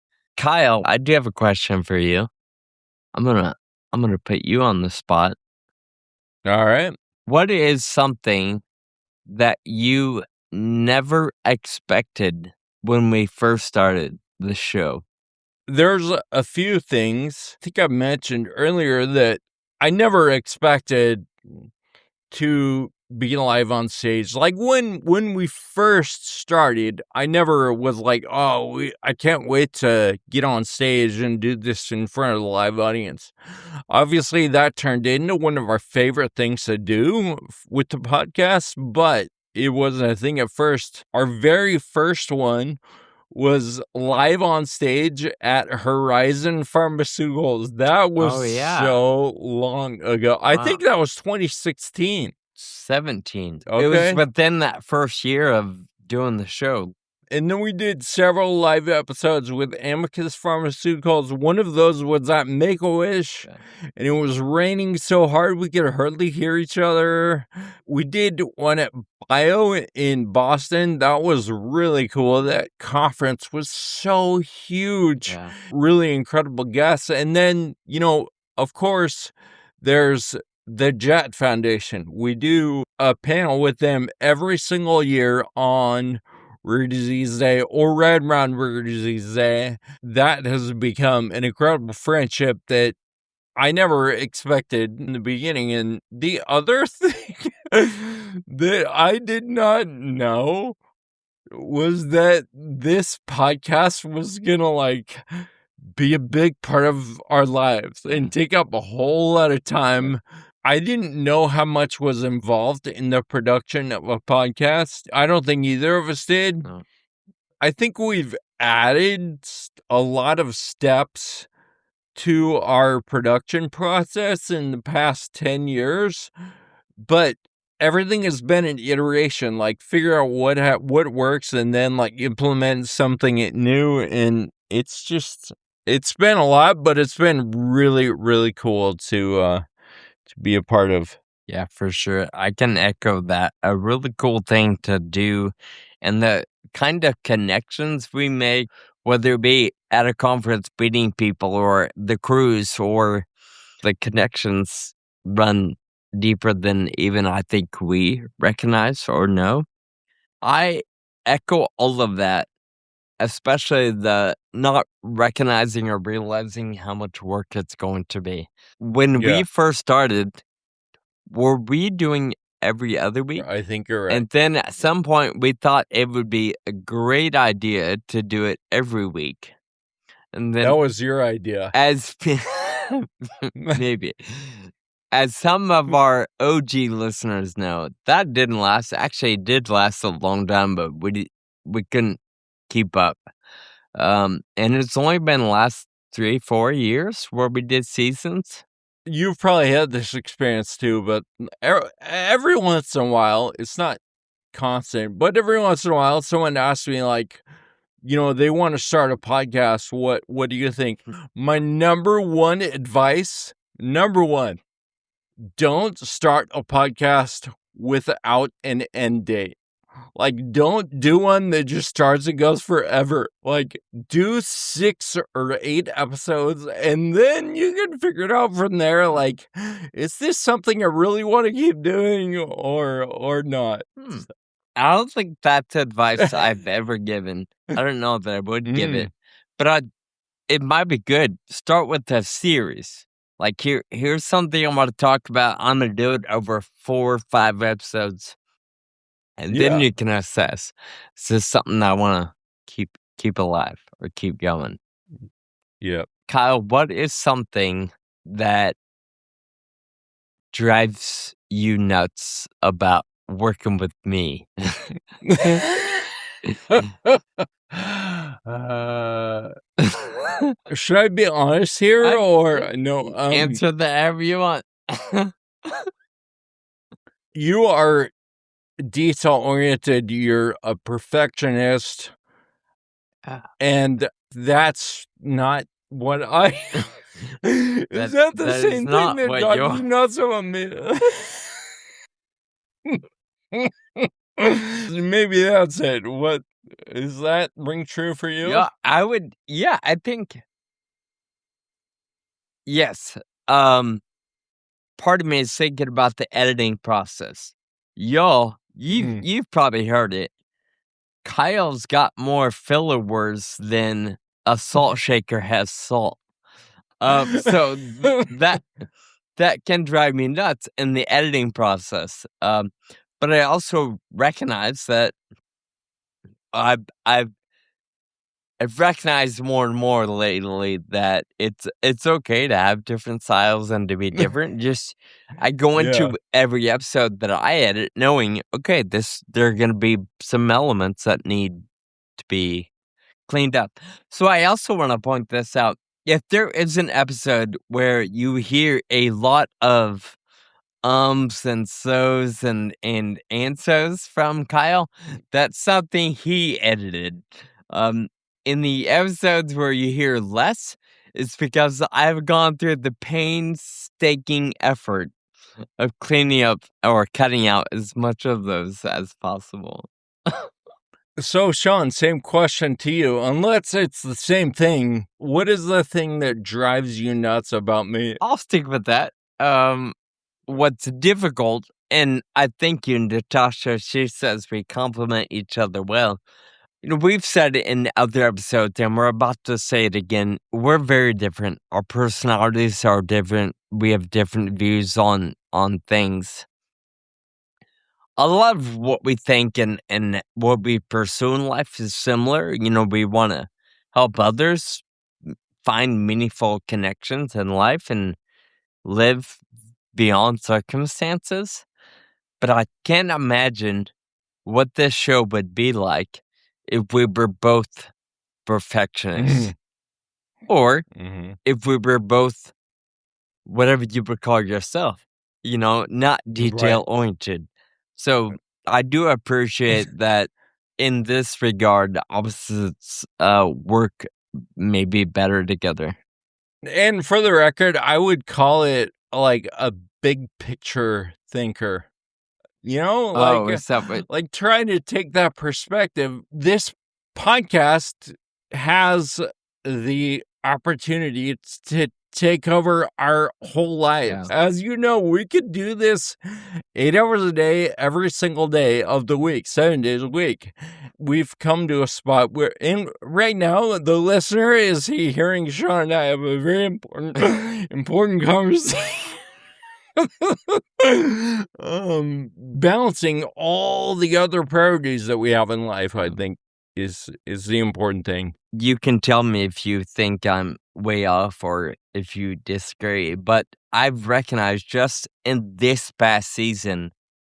Kyle, I do have a question for you. I'm gonna put you on the spot. All right. What is something that you never expected when we first started the show? There's a few things. I think I mentioned earlier that I never expected to be live on stage. Like when we first started, I never was like, I can't wait to get on stage and do this in front of the live audience. Obviously, that turned into one of our favorite things to do with the podcast, but it wasn't a thing at first. Our very first one was live on stage at Horizon Pharmaceuticals. That was so long ago. I think that was 2016. 17. Okay. It was within that first year of doing the show. And then we did several live episodes with Amicus Pharmaceuticals. One of those was at Make-A-Wish, and it was raining so hard we could hardly hear each other. We did one at Bio in Boston. That was really cool. That conference was so huge. Yeah. Really incredible guests. And then, of course, there's the Jet Foundation. We do a panel with them every single year on Rare Disease Day or right around Rare Disease Day. That has become an incredible friendship that I never expected in the beginning. And the other thing that I did not know was that this podcast was gonna be a big part of our lives and take up a whole lot of time. I didn't know how much was involved in the production of a podcast. I don't think either of us did. No. I think we've added a lot of steps to our production process in the past 10 years, but everything has been an iteration, figure out what works and then implement something new. And it's been a lot, but it's been really, really cool to be a part of. Yeah, for sure. I can echo that. A really cool thing to do, and the kind of connections we make, whether it be at a conference meeting people or the cruise, or the connections run deeper than even I think we recognize or know. I echo all of that, especially the not recognizing or realizing how much work it's going to be. When we first started, were we doing every other week? I think you're right. And then at some point, we thought it would be a great idea to do it every week. And then that was your idea. As maybe. As some of our OG listeners know, that didn't last. Actually, it did last a long time, but we couldn't keep up. And it's only been the last 3-4 years where we did seasons. You've probably had this experience too, but every once in a while, it's not constant, but every once in a while, someone asks me they want to start a podcast. What do you think? My number one advice, don't start a podcast without an end date. Don't do one that just starts and goes forever. Do 6 or 8 episodes, and then you can figure it out from there. Is this something I really want to keep doing or not? I don't think that's advice I've ever given. I don't know that I would give it, but it might be good. Start with a series. Here's something I want to talk about. I'm going to do it over 4 or 5 episodes. And then you can assess, is this something I want to keep alive or keep going? Yeah. Kyle, what is something that drives you nuts about working with me? Should I be honest here or no? Answer however you want. You are detail oriented. You're a perfectionist, and that's not what I. Is that the same thing that got you nuts about me? Maybe that's it. What is that ring true for you? Yeah, I think yes. Part of me is thinking about the editing process. You've probably heard it. Kyle's got more filler words than a salt shaker has salt. So that can drive me nuts in the editing process. But I also recognize that I've recognized more and more lately that it's okay to have different styles and to be different. Just I go into every episode that I edit knowing, okay, there are gonna be some elements that need to be cleaned up. So I also want to point this out. If there is an episode where you hear a lot of and so's and so's from Kyle, that's something he edited. In the episodes where you hear less, it's because I've gone through the painstaking effort of cleaning up or cutting out as much of those as possible. So, Sean, same question to you. Unless it's the same thing, what is the thing that drives you nuts about me? I'll stick with that. What's difficult, and I thank you, Natasha, she says we complement each other well. We've said it in other episodes, and we're about to say it again. We're very different. Our personalities are different. We have different views on things. A lot of what we think and what we pursue in life is similar. We want to help others find meaningful connections in life and live beyond circumstances. But I can't imagine what this show would be like if we were both perfectionists. Or if we were both whatever you would call yourself, not detail-oriented. So I do appreciate that in this regard, opposites work maybe better together. And for the record, I would call it like a big picture thinker. Like trying to take that perspective. This podcast has the opportunity to take over our whole lives. Yeah. As you know, we could do this 8 hours a day, every single day of the week, 7 days a week. We've come to a spot where, right now, the listener is hearing Sean and I have a very important conversation. Balancing all the other priorities that we have in life, I think, is the important thing. You can tell me if you think I'm way off or if you disagree, but I've recognized just in this past season,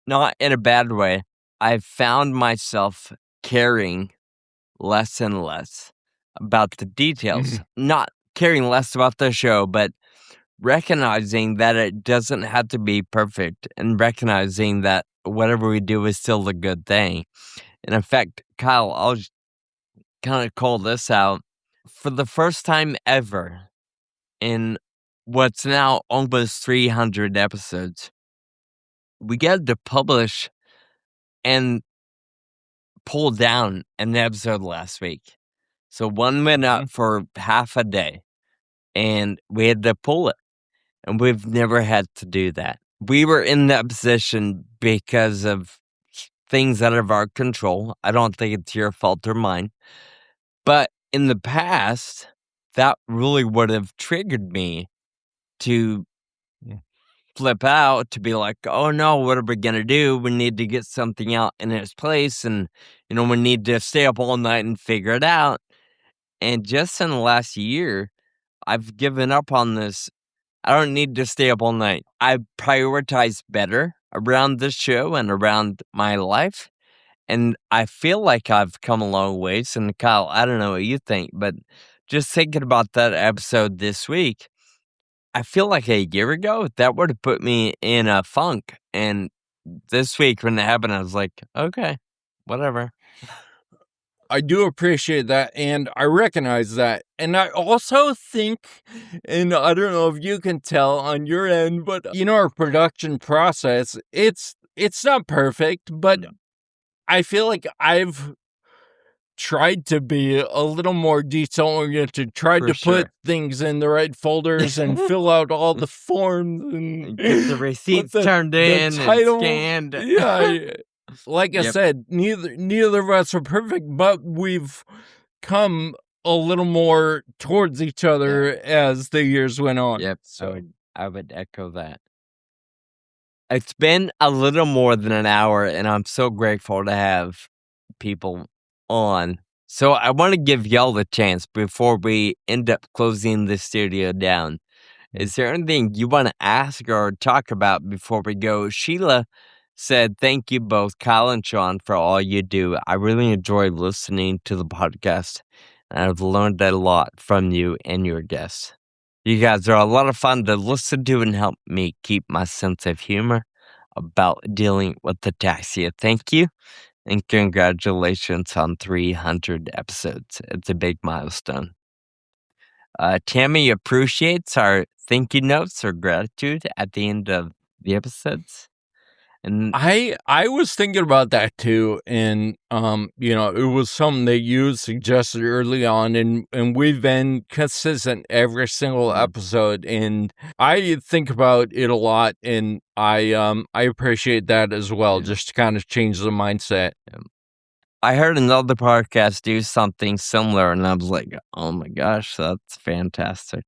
not in a bad way, I've found myself caring less and less about the details. Not caring less about the show, but recognizing that it doesn't have to be perfect and recognizing that whatever we do is still a good thing. And in fact, Kyle, I'll kind of call this out. For the first time ever in what's now almost 300 episodes, we got to publish and pull down an episode last week. So one went up for half a day and we had to pull it. And we've never had to do that. We were in that position because of things out of our control. I don't think it's your fault or mine. But in the past, that really would have triggered me to flip out, to be like, oh no, what are we going to do? We need to get something out in its place. And, we need to stay up all night and figure it out. And just in the last year, I've given up on this. I don't need to stay up all night. I prioritize better around this show and around my life. And I feel like I've come a long ways. And Kyle, I don't know what you think, but just thinking about that episode this week, I feel like a year ago, that would have put me in a funk. And this week when it happened, I was like, okay, whatever. I do appreciate that, and I recognize that. And I also think, and I don't know if you can tell on your end, but our production process, it's not perfect, but I feel like I've tried to be a little more detail-oriented, tried For to sure. put things in the right folders and fill out all the forms and Get the put receipts turned in and title. scanned. Yeah, like I Yep. said, neither of us are perfect, but we've come a little more towards each other as the years went on. Yep, So I would echo that. It's been a little more than an hour, and I'm so grateful to have people on. So I want to give y'all the chance before we end up closing the studio down. Is there anything you want to ask or talk about before we go? Sheila said, "Thank you both, Kyle and Sean, for all you do. I really enjoy listening to the podcast, and I've learned a lot from you and your guests. You guys are a lot of fun to listen to and help me keep my sense of humor about dealing with ataxia. Thank you, and congratulations on 300 episodes. It's a big milestone." Tammy appreciates our thank you notes or gratitude at the end of the episodes. And I was thinking about that too, and it was something that you suggested early on, and we've been consistent every single episode, and I think about it a lot, and I appreciate that as well, just to kind of change the mindset. I heard another podcast do something similar, and I was like, oh my gosh, that's fantastic.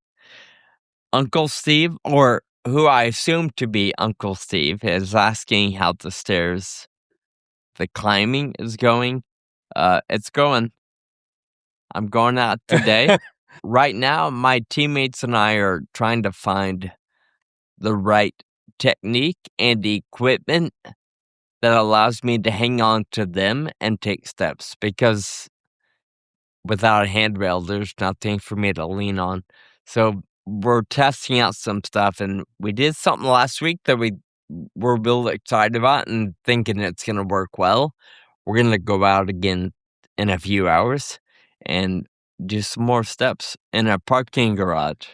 Uncle Steve, or who I assume to be Uncle Steve, is asking how the climbing is going. It's going. I'm going out today. Right now, my teammates and I are trying to find the right technique and equipment that allows me to hang on to them and take steps, because without a handrail, there's nothing for me to lean on. So we're testing out some stuff, and we did something last week that we were really excited about and thinking it's going to work well. We're going to go out again in a few hours and do some more steps in a parking garage.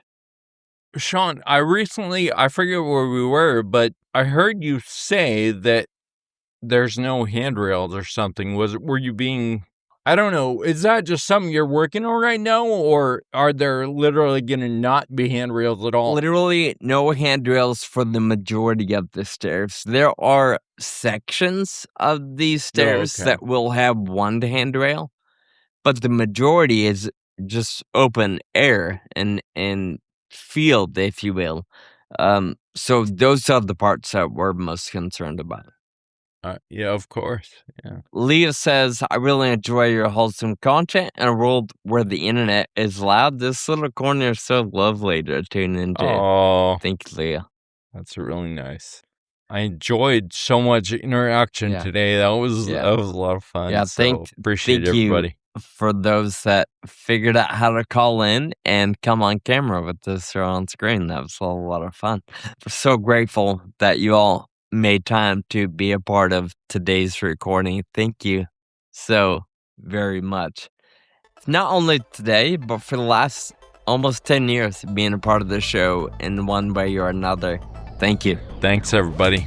Sean, I forget where we were, but I heard you say that there's no handrails or something. Were you being, I don't know, is that just something you're working on right now, or are there literally going to not be handrails at all? Literally no handrails for the majority of the stairs. There are sections of these stairs that will have one handrail, but the majority is just open air and field, if you will. So those are the parts that we're most concerned about. Yeah, of course. Yeah. Leah says, "I really enjoy your wholesome content in a world where the internet is loud. This little corner is so lovely to tune into." Oh, Thank you, Leah. That's really nice. I enjoyed so much interaction today. That was a lot of fun. Yeah, appreciate everybody. You for those that figured out how to call in and come on camera with us or on screen. That was a lot of fun. We're so grateful that you all made time to be a part of today's recording. Thank you so very much. Not only today, but for the last almost 10 years being a part of the show in one way or another. Thank you. Thanks, everybody.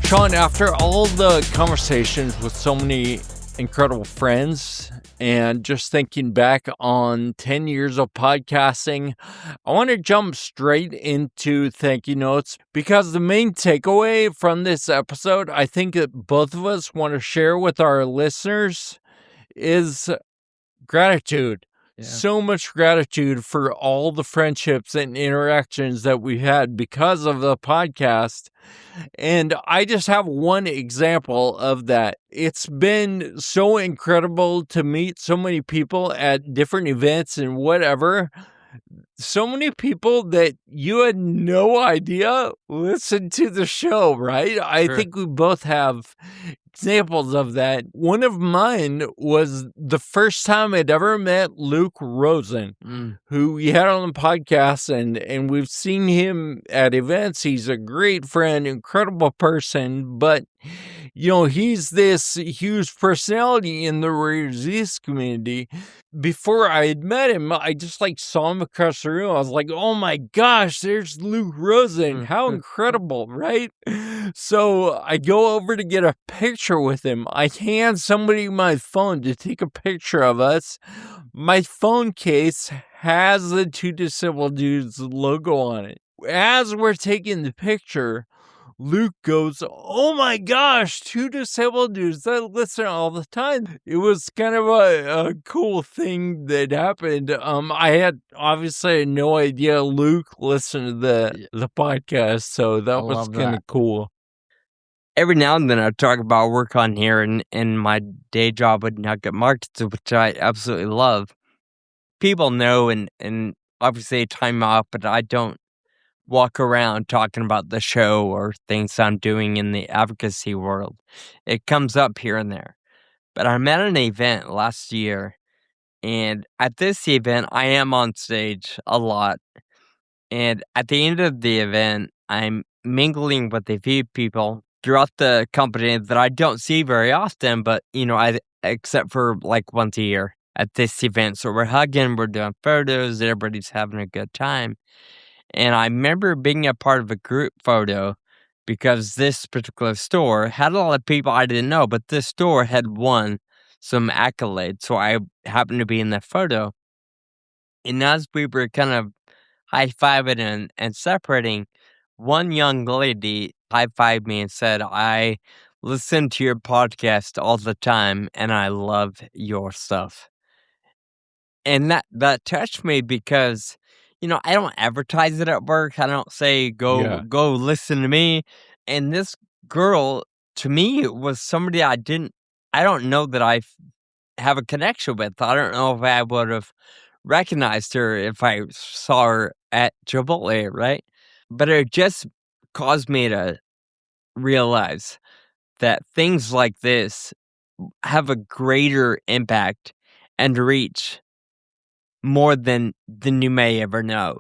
Sean, after all the conversations with so many incredible friends and just thinking back on 10 years of podcasting, I want to jump straight into thank you notes, because the main takeaway from this episode, I think that both of us want to share with our listeners, is gratitude. Yeah. So much gratitude for all the friendships and interactions that we had because of the podcast. And I just have one example of that. It's been so incredible to meet so many people at different events and whatever. So many people that you had no idea listen to the show, right? I think we both have examples of that. One of mine was the first time I'd ever met Luke Rosen, who we had on the podcast, and we've seen him at events. He's a great friend, incredible person, but he's this huge personality in the rare disease community. Before I had met him, I just saw him across the room. I was like, oh my gosh, there's Luke Rosen. How incredible, right? So I go over to get a picture with him. I hand somebody my phone to take a picture of us. My phone case has the Two Disabled Dudes logo on it. As we're taking the picture, Luke goes, oh my gosh, Two Disabled Dudes, I listen all the time. It was kind of a cool thing that happened. I had obviously no idea Luke listened to the podcast, so that was kind of cool. Every now and then I talk about work on here and my day job with Nugget Markets, which I absolutely love. People know and obviously time off, but I don't walk around talking about the show or things I'm doing in the advocacy world. It comes up here and there. But I'm at an event last year, and at this event, I am on stage a lot. And at the end of the event, I'm mingling with a few people throughout the company that I don't see very often, but, except for once a year at this event. So we're hugging, we're doing photos, everybody's having a good time. And I remember being a part of a group photo because this particular store had a lot of people I didn't know, but this store had won some accolades. So I happened to be in that photo. And as we were kind of high-fiving and separating, one young lady high-fived me and said, I listen to your podcast all the time, and I love your stuff. And that touched me because, I don't advertise it at work. I don't say, go listen to me. And this girl, to me, was somebody I don't know that I have a connection with. I don't know if I would have recognized her if I saw her at Chipotle, right? But it just caused me to realize that things like this have a greater impact and reach more than you may ever know.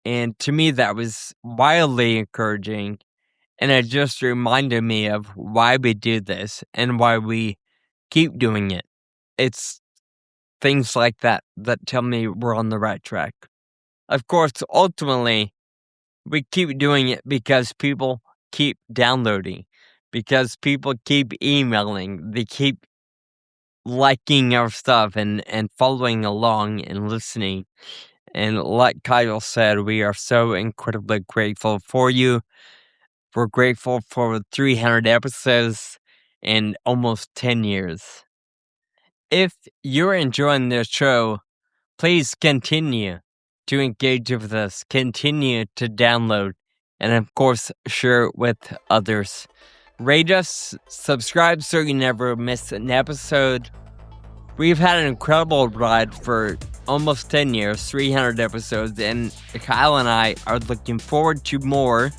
And to me, that was wildly encouraging. And it just reminded me of why we do this and why we keep doing it. It's things like that tell me we're on the right track. Of course, ultimately, we keep doing it because people keep downloading, because people keep emailing, they keep liking our stuff and following along and listening. And like Kyle said, we are so incredibly grateful for you. We're grateful for 300 episodes and almost 10 years. If you're enjoying this show, please continue to engage with us, continue to download, and of course, share it with others. Rate us, subscribe so you never miss an episode. We've had an incredible ride for almost 10 years, 300 episodes, and Kyle and I are looking forward to more.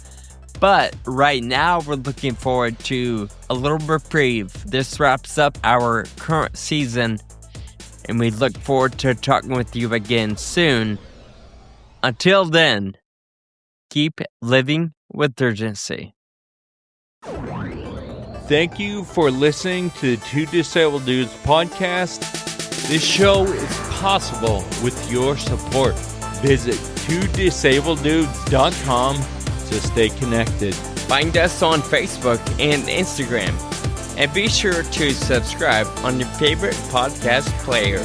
But right now, we're looking forward to a little reprieve. This wraps up our current season, and we look forward to talking with you again soon. Until then, keep living with urgency. Thank you for listening to the Two Disabled Dudes podcast. This show is possible with your support. Visit twodisableddudes.com to stay connected. Find us on Facebook and Instagram. And be sure to subscribe on your favorite podcast player.